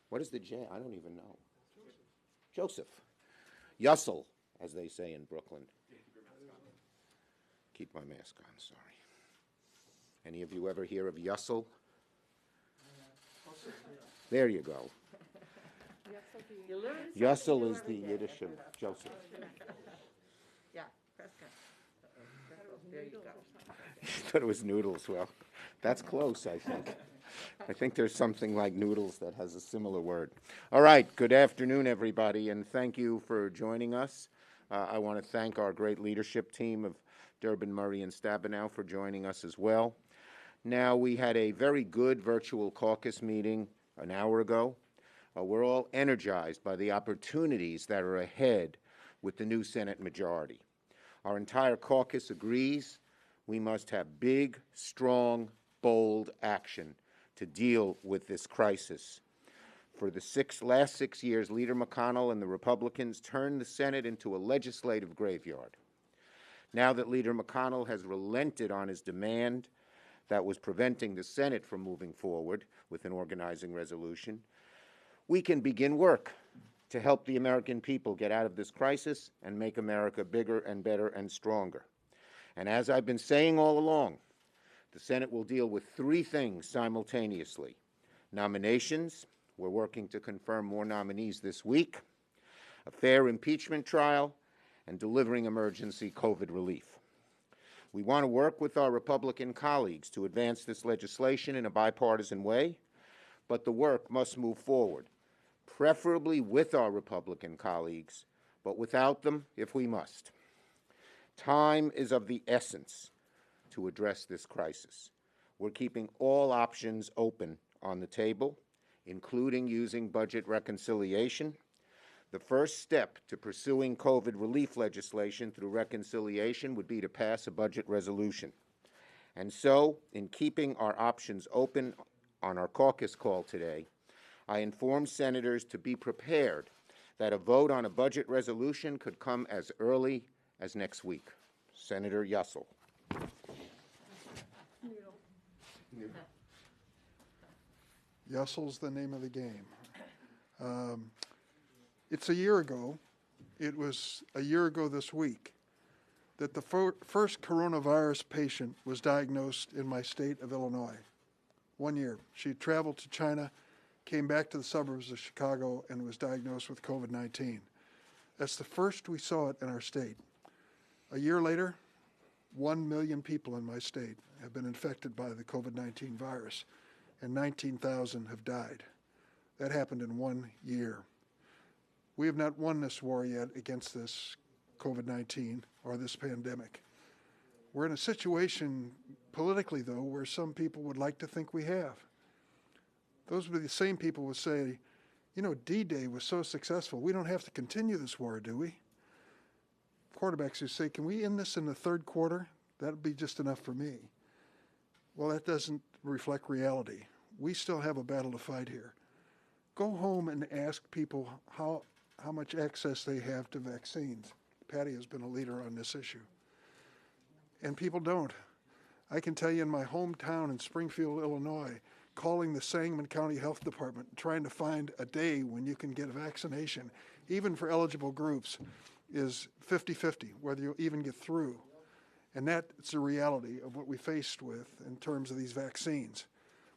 What is the J? I don't even know. Joseph. Yussel, as they say in Brooklyn. Keep my mask on, sorry. Any of you ever hear of Yussel? There you go. Yussel is the Yiddish of Joseph. Yeah, Prescott. There you go. You thought it was noodles. Well, that's close, I think. I think there's something like noodles that has a similar word. All right, good afternoon, everybody, and thank you for joining us. I want to thank our great leadership team of Durbin, Murray, and Stabenow for joining us as well. Now, we had a very good virtual caucus meeting an hour ago. We're all energized by the opportunities that are ahead with the new Senate majority. Our entire caucus agrees we must have big, strong, bold action to deal with this crisis. For the last 6 years, Leader McConnell and the Republicans turned the Senate into a legislative graveyard. Now that Leader McConnell has relented on his demand that was preventing the Senate from moving forward with an organizing resolution, we can begin work to help the American people get out of this crisis and make America bigger and better and stronger. And as I've been saying all along, the Senate will deal with three things simultaneously: nominations, we're working to confirm more nominees this week; a fair impeachment trial; and delivering emergency COVID relief. We want to work with our Republican colleagues to advance this legislation in a bipartisan way, but the work must move forward, preferably with our Republican colleagues, but without them if we must. Time is of the essence to address this crisis. We're keeping all options open on the table, including using budget reconciliation. The first step to pursuing COVID relief legislation through reconciliation would be to pass a budget resolution. And so, in keeping our options open on our caucus call today, I informed senators to be prepared that a vote on a budget resolution could come as early as next week. Senator Yussel. Yussel's the name of the game. It's a year ago, it was a year ago this week, that the first coronavirus patient was diagnosed in my state of Illinois. 1 year. She had traveled to China, came back to the suburbs of Chicago, and was diagnosed with COVID-19. That's the first we saw it in our state. A year later, 1 million people in my state have been infected by the COVID-19 virus, and 19,000 have died. That happened in 1 year. We have not won this war yet against this COVID-19 or this pandemic. We're in a situation politically, though, where some people would like to think we have. Those would be the same people who would say, you know, D-Day was so successful, we don't have to continue this war, do we? Quarterbacks who say, can we end this in the third quarter? That'd be just enough for me. Well, that doesn't reflect reality. We still have a battle to fight here. Go home and ask people how much access they have to vaccines. Patty has been a leader on this issue. And people don't. I can tell you in my hometown in Springfield, Illinois, calling the Sangamon County Health Department, trying to find a day when you can get a vaccination, even for eligible groups, is 50-50, whether you'll even get through. And that's the reality of what we faced with in terms of these vaccines.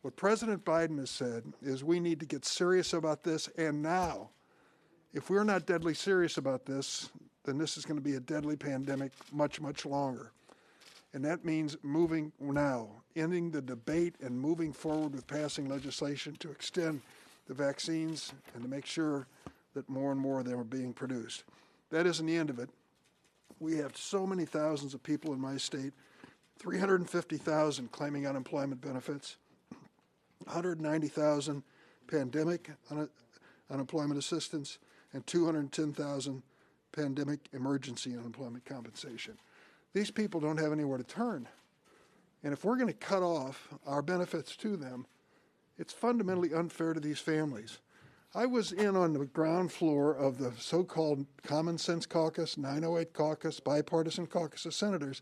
What President Biden has said is we need to get serious about this, and now. If we're not deadly serious about this, then this is going to be a deadly pandemic much, much longer. And that means moving now, ending the debate and moving forward with passing legislation to extend the vaccines and to make sure that more and more of them are being produced. That isn't the end of it. We have so many thousands of people in my state, 350,000 claiming unemployment benefits, 190,000 pandemic unemployment assistance, and 210,000 pandemic emergency unemployment compensation. These people don't have anywhere to turn. And if we're going to cut off our benefits to them, it's fundamentally unfair to these families. I was in on the ground floor of the so-called Common Sense Caucus, 908 Caucus, bipartisan caucus of senators.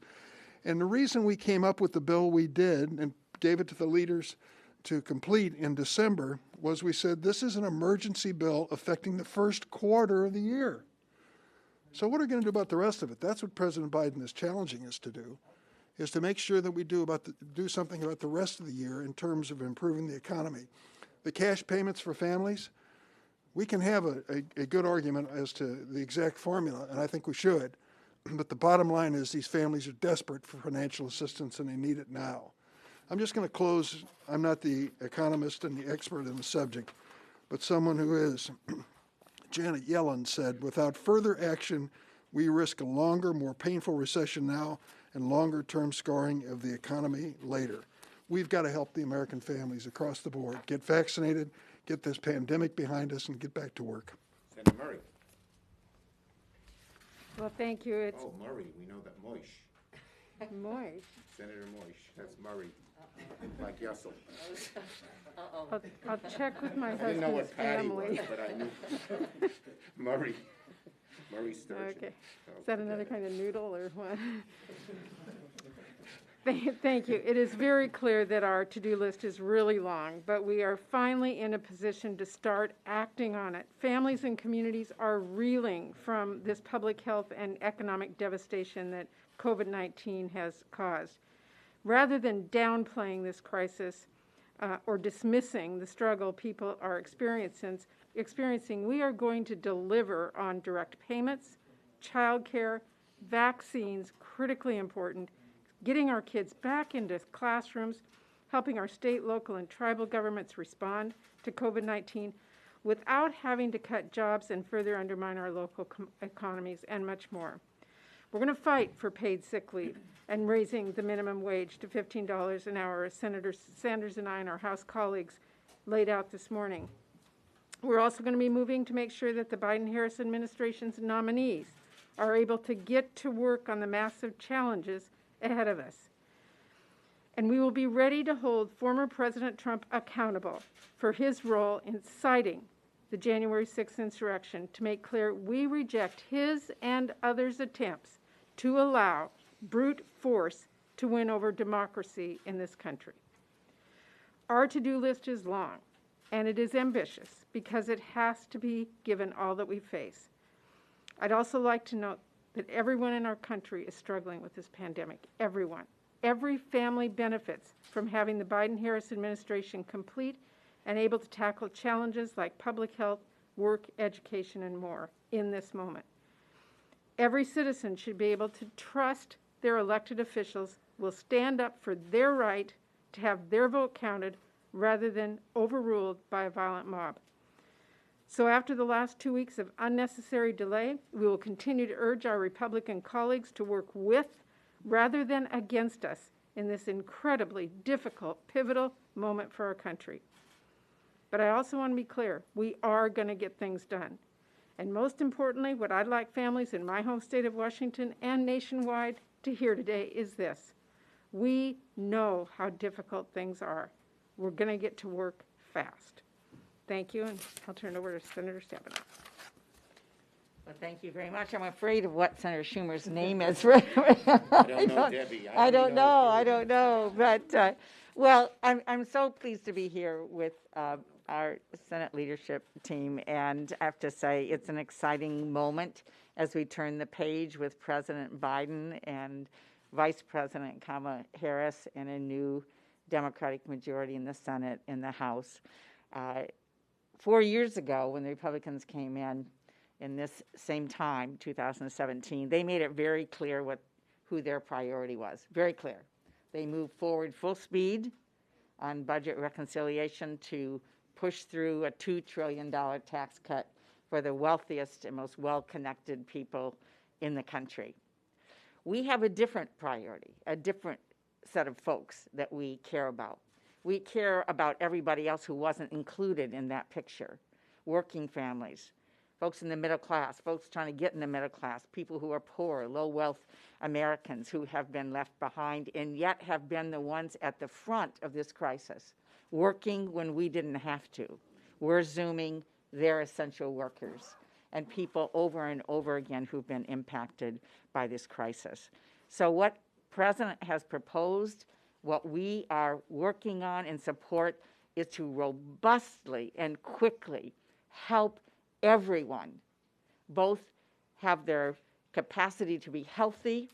And the reason we came up with the bill we did and gave it to the leaders to complete in December was we said, this is an emergency bill affecting the first quarter of the year. So what are we going to do about the rest of it? That's what President Biden is challenging us to do, is to make sure that we do something about the rest of the year in terms of improving the economy. The cash payments for families, we can have a good argument as to the exact formula, and I think we should. But the bottom line is these families are desperate for financial assistance and they need it now. I'm just going to close. I'm not the economist and the expert in the subject, but someone who is. Janet Yellen said, without further action, we risk a longer, more painful recession now and longer-term scarring of the economy later. We've got to help the American families across the board get vaccinated, get this pandemic behind us, and get back to work. Senator Murray. Well, thank you. It's Oh, Murray, we know that Moish. Moish. Senator Moish, that's Murray, like Yussel. I'll check with my I didn't know husband's what Patty was, family. but I knew Murray. Murray Sturgeon. Okay. Is that another kind of noodle or what? Thank you. It is very clear that our to-do list is really long, but we are finally in a position to start acting on it. Families and communities are reeling from this public health and economic devastation that COVID-19 has caused. Rather than downplaying this crisis or dismissing the struggle people are experiencing, we are going to deliver on direct payments, child care, vaccines, critically important, getting our kids back into classrooms, helping our state, local, and tribal governments respond to COVID-19 without having to cut jobs and further undermine our local economies, and much more. We're going to fight for paid sick leave and raising the minimum wage to $15 an hour, as Senator Sanders and I and our House colleagues laid out this morning. We're also going to be moving to make sure that the Biden-Harris administration's nominees are able to get to work on the massive challenges ahead of us. And we will be ready to hold former President Trump accountable for his role in inciting the January 6th insurrection, to make clear we reject his and others' attempts to allow brute force to win over democracy in this country. Our to-do list is long, and it is ambitious because it has to be given all that we face. I'd also like to note that everyone in our country is struggling with this pandemic. Everyone. Every family benefits from having the Biden-Harris administration complete and able to tackle challenges like public health, work, education, and more in this moment. Every citizen should be able to trust their elected officials will stand up for their right to have their vote counted rather than overruled by a violent mob. So after the last 2 weeks of unnecessary delay, we will continue to urge our Republican colleagues to work with rather than against us in this incredibly difficult, pivotal moment for our country. But I also want to be clear, we are going to get things done. And most importantly, what I'd like families in my home state of Washington and nationwide to hear today is this. We know how difficult things are. We're going to get to work fast. Thank you, and I'll turn it over to Senator Stabenow. Well, thank you very much. I'm afraid of what Senator Schumer's name is. I don't know, Debbie. I don't know. But, well, I'm so pleased to be here with our Senate leadership team, and I have to say it's an exciting moment as we turn the page with President Biden and Vice President Kamala Harris and a new Democratic majority in the Senate and the House. 4 years ago, when the Republicans came in this same time, 2017, they made it very clear who their priority was. Very clear. They moved forward full speed on budget reconciliation to push through a $2 trillion tax cut for the wealthiest and most well-connected people in the country. We have a different priority, a different set of folks that we care about. We care about everybody else who wasn't included in that picture. Working families, folks in the middle class, folks trying to get in the middle class, people who are poor, low-wealth Americans who have been left behind and yet have been the ones at the front of this crisis, working when we didn't have to. We're Zooming, they're essential workers, and people over and over again who've been impacted by this crisis. So what President has proposed, what we are working on in support is to robustly and quickly help everyone both have their capacity to be healthy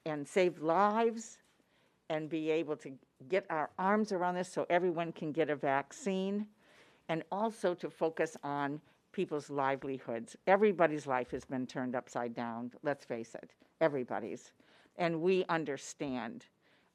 and save lives and be able to get our arms around this so everyone can get a vaccine, and also to focus on people's livelihoods. Everybody's life has been turned upside down, let's face it, everybody's. And we understand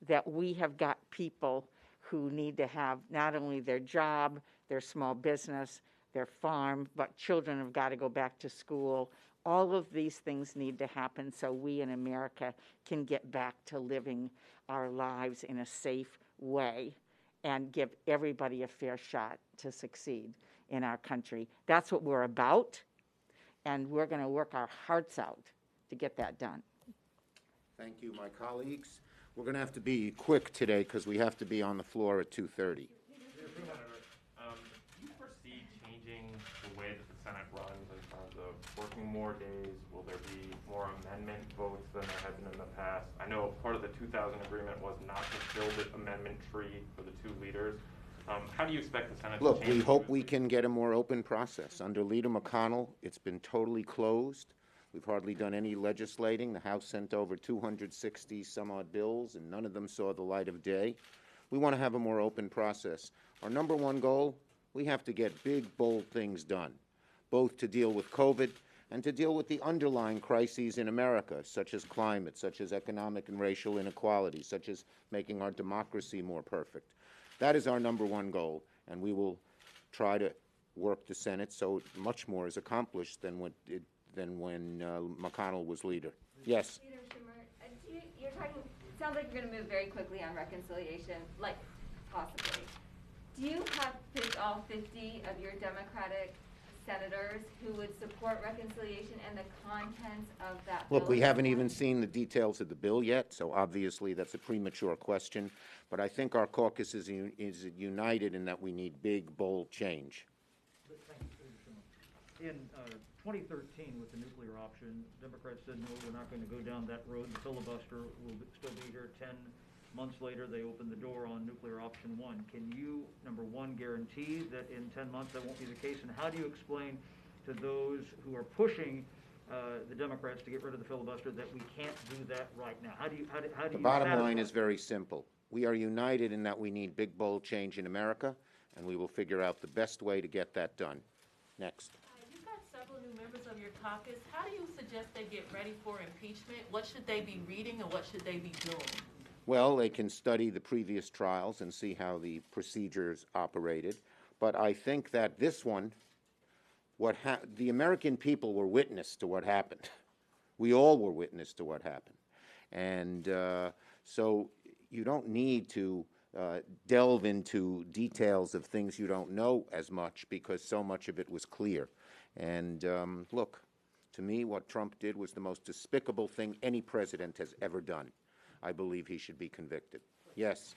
that we have got people who need to have not only their job, their small business, their farm, but children have got to go back to school. All of these things need to happen so we in America can get back to living our lives in a safe way and give everybody a fair shot to succeed in our country. That's what we're about, and we're going to work our hearts out to get that done. Thank you, my colleagues. We're going to have to be quick today because we have to be on the floor at 2:30. Do you foresee changing the way that the Senate runs in terms of working more days? Will there be more amendment votes than there have been in the past? I know part of the 2000 agreement was not to build an amendment tree for the two leaders. How do you expect the Senate to change? Look, we hope we can get a more open process. Under Leader McConnell, it's been totally closed. We've hardly done any legislating. The House sent over 260 some odd bills, and none of them saw the light of day. We want to have a more open process. Our number one goal, we have to get big, bold things done, both to deal with COVID and to deal with the underlying crises in America, such as climate, such as economic and racial inequality, such as making our democracy more perfect. That is our number one goal, and we will try to work the Senate so much more is accomplished than when McConnell was leader. Yes? Leader Schumer, you're talking, it sounds like you're going to move very quickly on reconciliation, like possibly. Do you have picked all 50 of your Democratic senators who would support reconciliation and the contents of that bill? Look, we haven't even seen the details of the bill yet, so obviously that's a premature question. But I think our caucus is united in that we need big, bold change. In 2013, with the nuclear option, Democrats said, no, we're not going to go down that road. The filibuster will still be here. 10 months later, they opened the door on nuclear option 1. Can you, number one, guarantee that in 10 months that won't be the case? And how do you explain to those who are pushing the Democrats to get rid of the filibuster that we can't do that right now? How do you The bottom line is very simple. We are united in that we need big, bold change in America, and we will figure out the best way to get that done. Next. You've got several new members of your caucus. How do you suggest they get ready for impeachment? What should they be reading and what should they be doing? Well, they can study the previous trials and see how the procedures operated. But I think that this one, the American people were witness to what happened. We all were witness to what happened. And so you don't need to delve into details of things you don't know as much because so much of it was clear. And look, to me, what Trump did was the most despicable thing any president has ever done. I believe he should be convicted. Yes?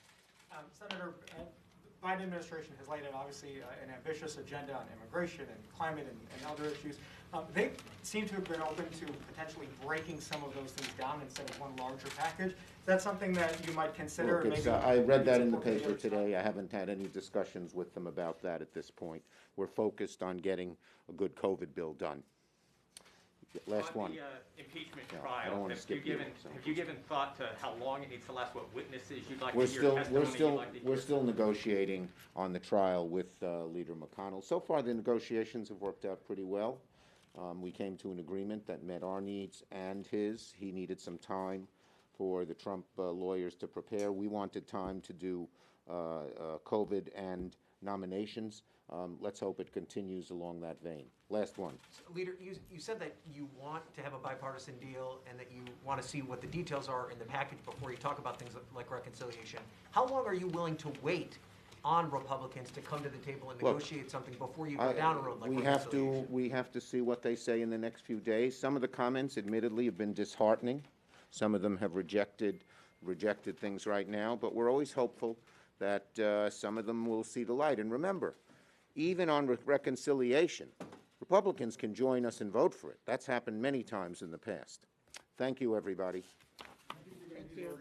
Senator, the Biden administration has laid out, obviously, an ambitious agenda on immigration and climate and other issues. They seem to have been open to potentially breaking some of those things down instead of one larger package. Is that something that you might consider? Look, I read that in the paper today. I haven't had any discussions with them about that at this point. We're focused on getting a good COVID bill done. Last one. On the impeachment I trial, don't wanna have skip you you, given so. have you given thought to how long it needs to last? What witnesses you'd like We're to hear? still Testimony you'd like to hear? we're still negotiating on the trial with Leader McConnell. So far, the negotiations have worked out pretty well. We came to an agreement that met our needs and his. He needed some time for the Trump lawyers to prepare. We wanted time to do COVID and nominations. Let's hope it continues along that vein. Last one. Leader, you said that you want to have a bipartisan deal and that you want to see what the details are in the package before you talk about things like reconciliation. How long are you willing to wait on Republicans to come to the table and negotiate something before you go down a road like reconciliation? We have to see what they say in the next few days. Some of the comments, admittedly, have been disheartening. Some of them have rejected things right now, but we're always hopeful that some of them will see the light. And remember, even on reconciliation, Republicans can join us and vote for it. That's happened many times in the past. Thank you, everybody. Thank you.